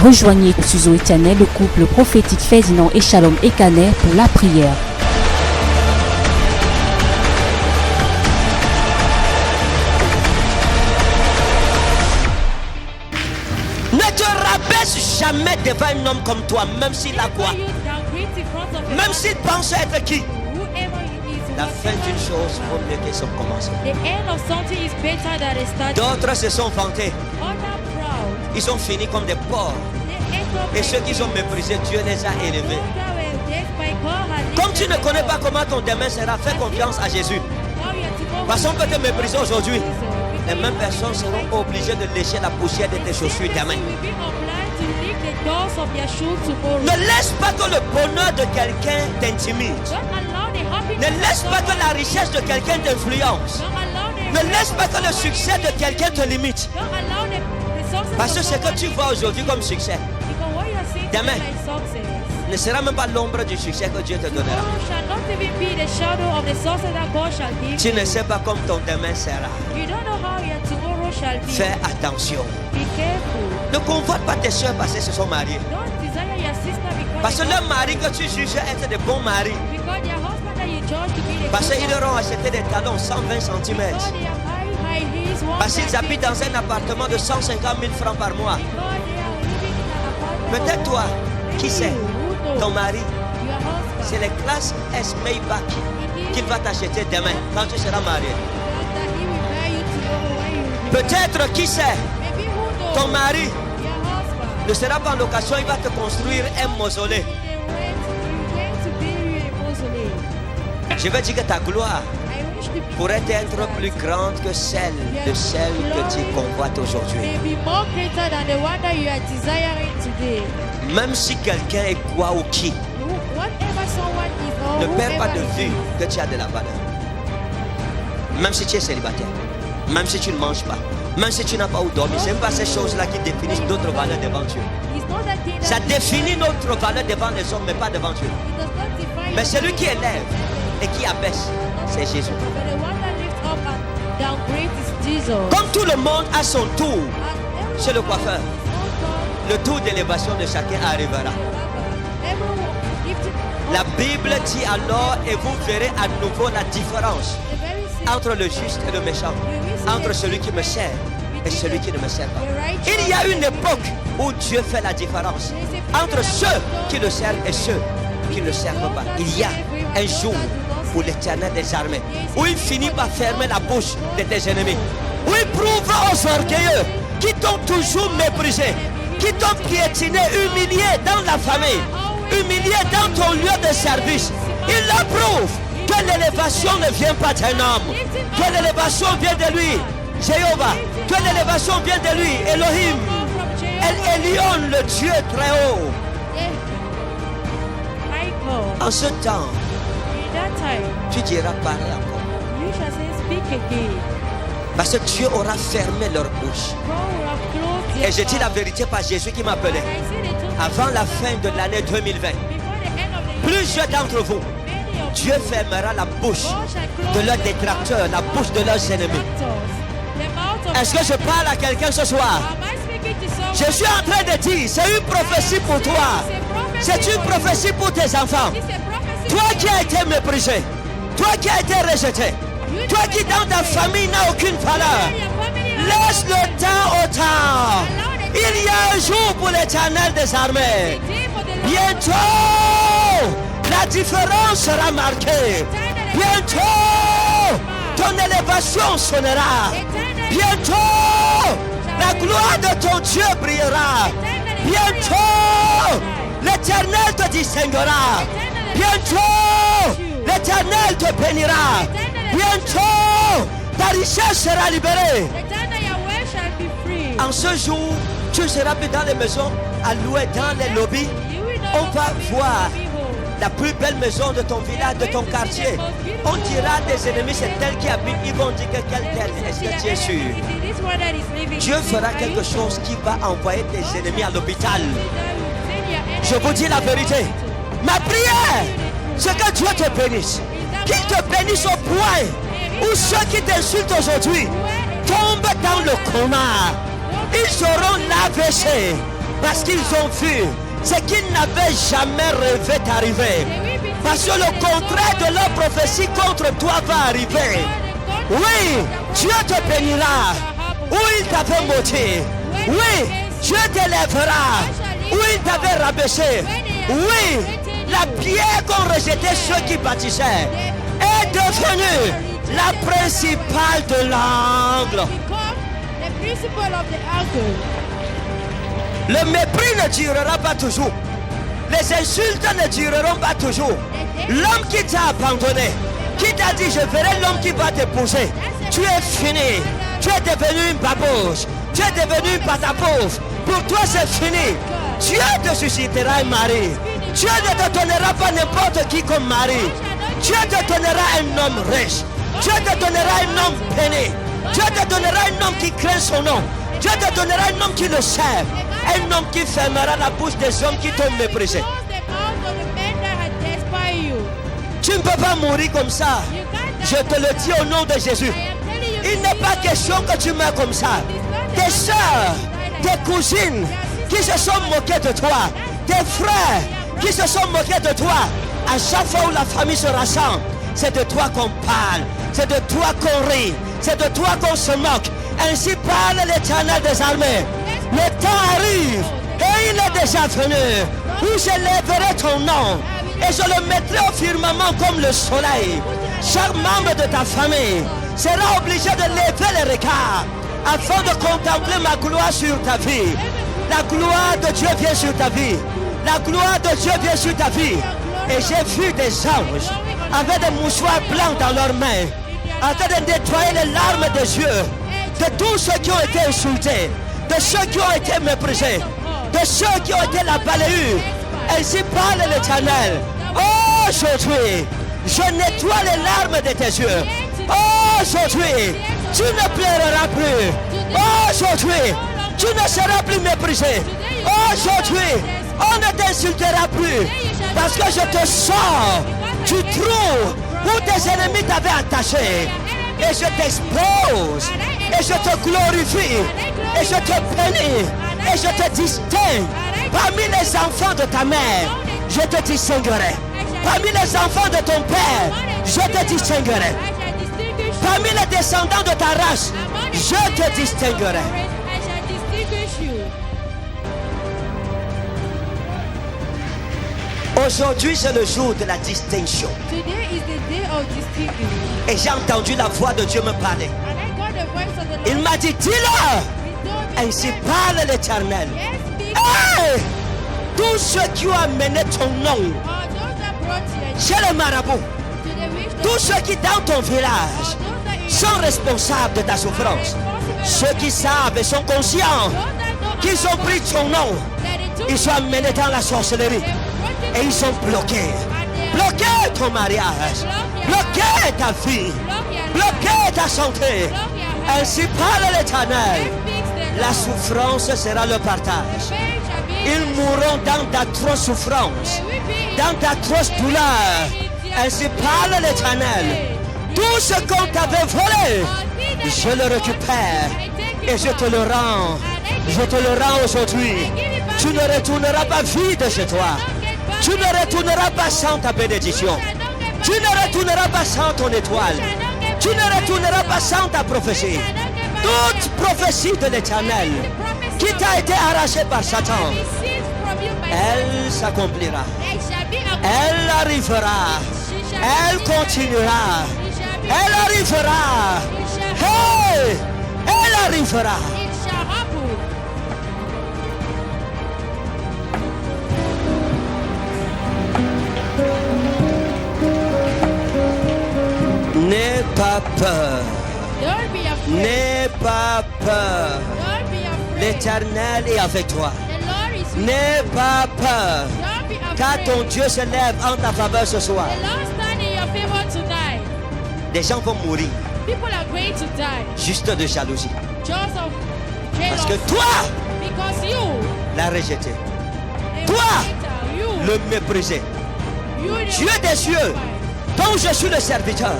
Rejoignez Suzo Éternel, le couple prophétique Ferdinand et Shalom Ekaner pour la prière. Ne te rabaisse jamais devant un homme comme toi, même s'il a quoi, même s'il pense être qui. La fin d'une chose vaut mieux que son commencement. D'autres se sont vantés. Ils ont fini comme des porcs. Et ceux qui ont méprisé, Dieu les a élevés. Comme tu ne connais pas comment ton demain sera, fais confiance à Jésus. Parce qu'on peut te mépriser aujourd'hui. Les mêmes personnes seront obligées de lécher la poussière de tes chaussures demain. Ne laisse pas que le bonheur de quelqu'un t'intimide. Ne laisse pas que la richesse de quelqu'un t'influence. Ne laisse pas que le succès de quelqu'un te limite. Parce que ce que tu vois aujourd'hui comme succès, demain ne sera même pas l'ombre du succès que Dieu te donnera. Tu ne sais pas comme ton demain sera. Fais attention. Ne convoite pas tes soeurs parce qu'elles se sont mariées. Parce que leur mari que tu juges être de bons maris, parce qu'ils leur ont acheté des talons 120 cm. Parce qu'ils habitent dans un appartement de 150 000 francs par mois. Peut-être toi, qui sait, ton mari, c'est les classes S Maybach qu'il va t'acheter demain quand tu seras marié. Peut-être, qui sait, ton mari ne sera pas en location, il va te construire un mausolée. Je veux dire que ta gloire pourrait être plus grande que celle que tu convoites aujourd'hui. Même si quelqu'un est quoi ou qui, ne perds pas de vue que tu as de la valeur. Même si tu es célibataire, même si tu ne manges pas, même si tu n'as pas où dormir, ce n'est pas ces choses-là qui définissent notre valeur devant Dieu. Ça définit notre valeur devant les hommes, mais pas devant Dieu. Mais celui qui élève et qui abaisse, c'est Jésus. Comme tout le monde a son tour chez le coiffeur, le tour d'élévation de chacun arrivera. La Bible dit alors, et vous verrez à nouveau la différence entre le juste et le méchant, entre celui qui me sert et celui qui ne me sert pas. Il y a une époque où Dieu fait la différence entre ceux qui le servent et ceux qui ne le servent pas. Il y a un jour pour l'Éternel des armées, où il finit par fermer la bouche de tes ennemis, où il prouvera aux orgueilleux qui t'ont toujours méprisé, qui t'ont piétiné, humilié dans la famille, humilié dans ton lieu de service. Il leur prouve que l'élévation ne vient pas d'un homme, que l'élévation vient de lui, Jéhovah, que l'élévation vient de lui, Elohim, El Elyon, le Dieu très haut. En ce temps, tu diras parler encore. Parce que Dieu aura fermé leur bouche. Et je dis la vérité par Jésus qui m'a appelé. Avant la fin de l'année 2020, plusieurs d'entre vous, Dieu fermera la bouche de leurs détracteurs, la bouche de leurs ennemis. Est-ce que je parle à quelqu'un ce soir? Je suis en train de dire, c'est une prophétie pour toi. C'est une prophétie pour tes enfants. Toi qui as été méprisé, toi qui as été rejeté, toi qui dans ta famille n'a aucune valeur, laisse le temps au temps. Il y a un jour pour l'Éternel des armées. Bientôt, la différence sera marquée. Bientôt, ton élévation sonnera. Bientôt, la gloire de ton Dieu brillera. Bientôt, l'Éternel te distinguera. Bientôt, l'Éternel te bénira. Bientôt, ta richesse sera libérée. En ce jour, tu ne seras plus dans les maisons à louer, dans les lobbies. On va voir la plus belle maison de ton village, de ton quartier. On dira des ennemis, c'est tel qui habite. Ils vont dire que quel tel. Est-ce que tu es sûr? Dieu fera quelque chose qui va envoyer tes ennemis à l'hôpital. Je vous dis la vérité. Ma prière, c'est que Dieu te bénisse. Qu'il te bénisse au point où ceux qui t'insultent aujourd'hui tombent dans le coma. Ils seront l'AVC. Parce qu'ils ont vu ce qu'ils n'avaient jamais rêvé d'arriver. Parce que le contraire de leur prophétie contre toi va arriver. Oui, Dieu te bénira où il t'avait maudit. Oui, Dieu t'élèvera où il t'avait rabaissé. Oui, la pierre qu'ont rejeté ceux qui bâtissaient est devenue la principale de l'angle. Le mépris ne durera pas toujours. Les insultes ne dureront pas toujours. L'homme qui t'a abandonné, qui t'a dit je verrai l'homme qui va t'épouser, tu es fini. Tu es devenu une babouche. Tu es devenu une patapouche. Pour toi c'est fini. Dieu te suscitera un mari. Dieu ne te donnera pas n'importe qui comme mari. Dieu te donnera un homme riche. Dieu te donnera un homme béni. Dieu te donnera un homme qui craint son nom. Dieu te donnera un homme qui le sert. Un homme qui fermera la bouche des hommes qui t'ont méprisé. Tu ne peux pas mourir comme ça. Je te le dis au nom de Jésus. Il n'est pas question que tu meurs comme ça. Tes soeurs, tes cousines qui se sont moquées de toi, tes frères qui se sont moqués de toi, à chaque fois où la famille se rassemble, c'est de toi qu'on parle, c'est de toi qu'on rit, c'est de toi qu'on se moque. Ainsi parle l'Éternel des armées. Le temps arrive et il est déjà venu où j'élèverai ton nom et je le mettrai au firmament comme le soleil. Chaque membre de ta famille sera obligé de lever les regards afin de contempler ma gloire sur ta vie. La gloire de Dieu vient sur ta vie. La gloire de Dieu vient sur ta vie. Et j'ai vu des anges avec des mouchoirs blancs dans leurs mains en train de nettoyer les larmes des yeux de tous ceux qui ont été insultés, de ceux qui ont été méprisés, de ceux qui ont été la balayure. Ainsi parle l'Éternel. Aujourd'hui, je nettoie les larmes de tes yeux. Aujourd'hui, tu ne pleureras plus. Aujourd'hui, tu ne seras plus méprisé. Aujourd'hui, on ne t'insultera plus. Parce que je te sors du trou où tes ennemis t'avaient attaché. Et je t'expose. Et je te glorifie. Et je te bénis. Et je te distingue. Parmi les enfants de ta mère, je te distinguerai. Parmi les enfants de ton père, je te distinguerai. Parmi les descendants de ta race, je te distinguerai. Aujourd'hui, c'est le jour de la distinction. Et j'ai entendu la voix de Dieu me parler. Il m'a dit, dis-le. Ainsi parle l'Éternel. Hey! Tous ceux qui ont amené ton nom chez le marabout, tous ceux qui dans ton village sont responsables de ta souffrance, ceux qui savent et sont conscients qu'ils ont pris ton nom, ils sont amenés dans la sorcellerie et ils sont bloqués. Bloqués ton mariage, bloqués ta vie, bloqués ta santé. Ainsi parle l'Éternel. La souffrance sera le partage. Ils mourront dans d'atroces souffrances, dans d'atroces douleurs. Ainsi parle l'Éternel. Tout ce qu'on t'avait volé, je le récupère et je te le rends. Je te le rends aujourd'hui. Tu ne retourneras pas vide chez toi. Tu ne retourneras pas sans ta bénédiction. Tu ne retourneras pas sans ton étoile. Tu ne retourneras pas sans ta prophétie. Toute prophétie de l'Éternel qui t'a été arrachée par Satan, elle s'accomplira. Elle arrivera. Elle continuera. Elle arrivera. Hey! Elle arrivera. N'aie pas peur. N'aie pas peur. L'Éternel est avec toi. N'aie pas peur. Car ton Dieu se lève en ta faveur ce soir. Des gens vont mourir juste de jalousie. Parce que toi, l'as rejeté. Toi, le méprisé. Dieu des cieux, dont je suis le serviteur,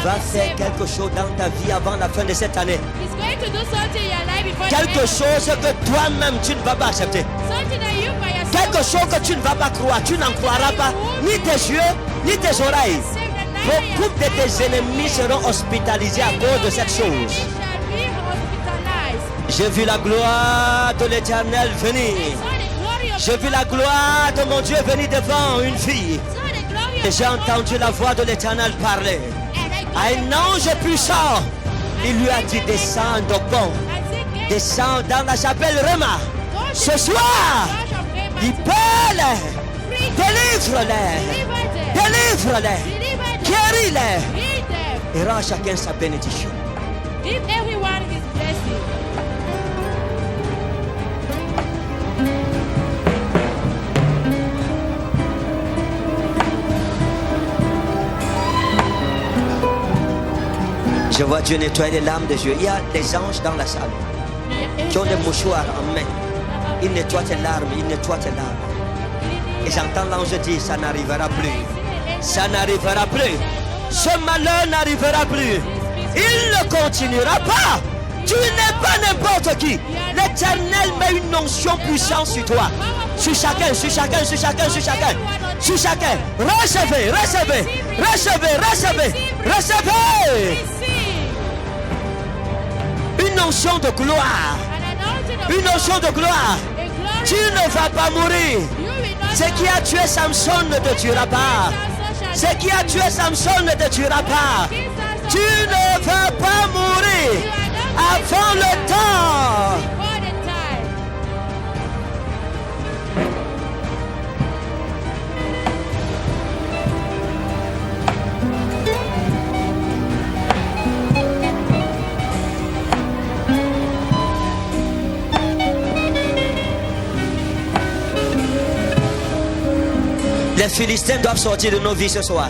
va faire quelque chose dans ta vie avant la fin de cette année. Quelque chose que toi-même tu ne vas pas accepter. Quelque chose que tu ne vas pas croire. Tu n'en croiras pas. Ni tes yeux, ni tes oreilles. Beaucoup de tes ennemis seront hospitalisés à cause de cette chose. J'ai vu la gloire de l'Éternel venir. J'ai vu la gloire de mon Dieu venir devant une fille. Et j'ai entendu la voix de l'Éternel parler. À un ange puissant, il lui a dit: descends d'Okon, descends dans la chapelle Rema. Ce soir, libère-les, délivre-les, délivre-les, guéris-les. Et rends chacun sa bénédiction. Give everyone his blessing. Je vois Dieu nettoyer les larmes des yeux. Il y a des anges dans la salle qui ont des mouchoirs en main. Ils nettoient tes larmes, ils nettoient tes larmes. Et j'entends l'ange dire: ça n'arrivera plus. Ça n'arrivera plus. Ce malheur n'arrivera plus. Il ne continuera pas. Tu n'es pas n'importe qui. L'Éternel met une onction puissante sur toi. Sur chacun, sur chacun, sur chacun, sur chacun. Sur chacun. Recevez, recevez, recevez, recevez, recevez. Une onction de gloire. Une onction de gloire. Tu ne vas pas mourir. Ce qui a tué Samson ne te tuera pas. Ce qui a tué Samson ne te tuera pas. Tu ne vas pas mourir avant le temps. Les Philistins doivent sortir de nos vies ce soir.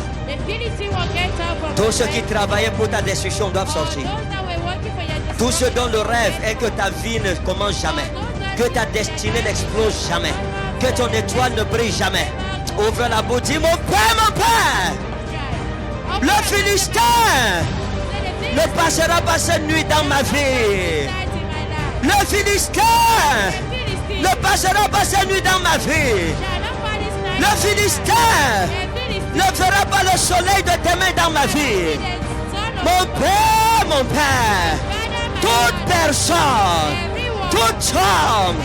Tous ceux qui travaillaient pour ta destruction doivent sortir. Tous ceux dont le rêve est que ta vie ne commence jamais, que ta destinée n'explose jamais, que ton étoile ne brille jamais. Ouvre la bouche, dis: mon Père, le Philistin ne passera pas cette nuit dans ma vie. Le Philistin ne passera pas cette nuit dans ma vie. Le Philistin ne fera pas le soleil de tes mains dans ma vie. Mon Père, toute personne, toute homme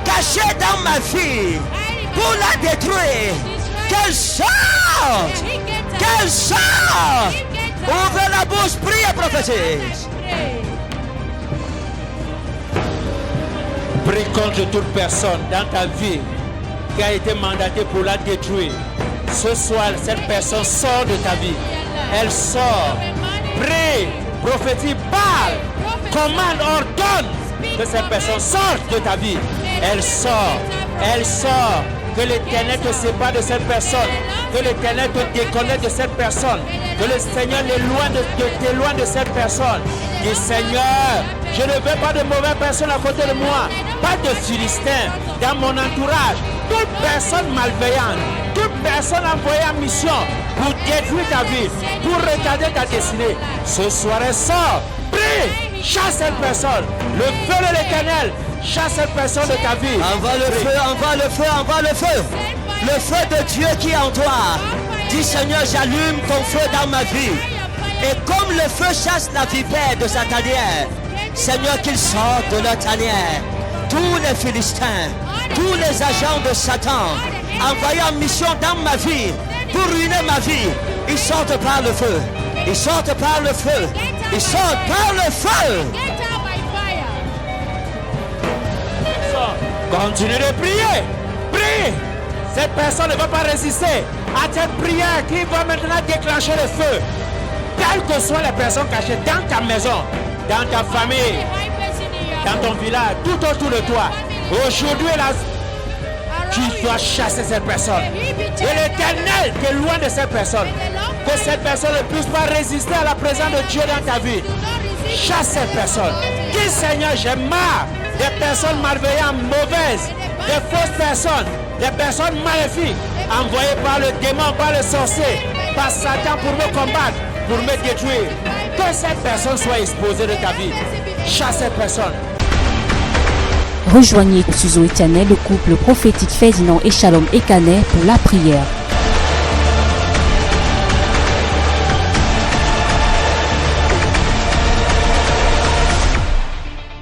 caché dans ma vie pour la détruire, qu'elle sorte, qu'elle sorte. Ouvre la bouche, prie et prophétise. Prie contre toute personne dans ta vie qui a été mandatée pour la détruire. Ce soir, cette personne sort de ta vie. Elle sort. Prie, prophétise, parle, commande, ordonne que cette personne sorte de ta vie. Elle sort. Elle sort. Que l'Éternel te sépare de cette personne. Que l'Éternel te déconnecte de cette personne. Que le Seigneur t'éloigne de cette personne. Dis: Seigneur, je ne veux pas de mauvaises personnes à côté de moi. Pas de Philistins dans mon entourage. Toute personne malveillante, toute personne envoyée en mission pour détruire ta vie, pour retarder ta destinée. Ce soir, elle sort. Prie, chasse cette personne. Le feu de l'Éternel chasse cette personne de ta vie. Envoie le feu, envoie le feu, envoie le feu. Le feu de Dieu qui est en toi. Dis: Seigneur, j'allume ton feu dans ma vie. Et comme le feu chasse la vipère de sa tanière, Seigneur, qu'il sorte de leur tanière. Tous les Philistins, tous les agents de Satan envoyés en mission dans ma vie pour ruiner ma vie, ils sortent par le feu. Ils sortent par le feu. Ils sortent par le feu. Continue de prier. Prie. Cette personne ne va pas résister à cette prière qui va maintenant déclencher le feu. Quelles que soient les personnes cachées dans ta maison, dans ta famille, dans ton village, tout autour de toi. Aujourd'hui, tu dois chasser cette personne. Et l'Éternel t'éloigne de cette personne. Que cette personne ne puisse pas résister à la présence de Dieu dans ta vie. Chasse cette personne. Dis: Seigneur, j'ai marre des personnes malveillantes, mauvaises, des fausses personnes, des personnes maléfiques, envoyées par le démon, par le sorcier, par Satan pour me combattre. pour me détruire. Que cette personne soit exposée de ta vie. Chasse cette personne. Rejoignez Suzo Etienne, le couple prophétique Ferdinand et Shalom Ekaner pour la prière.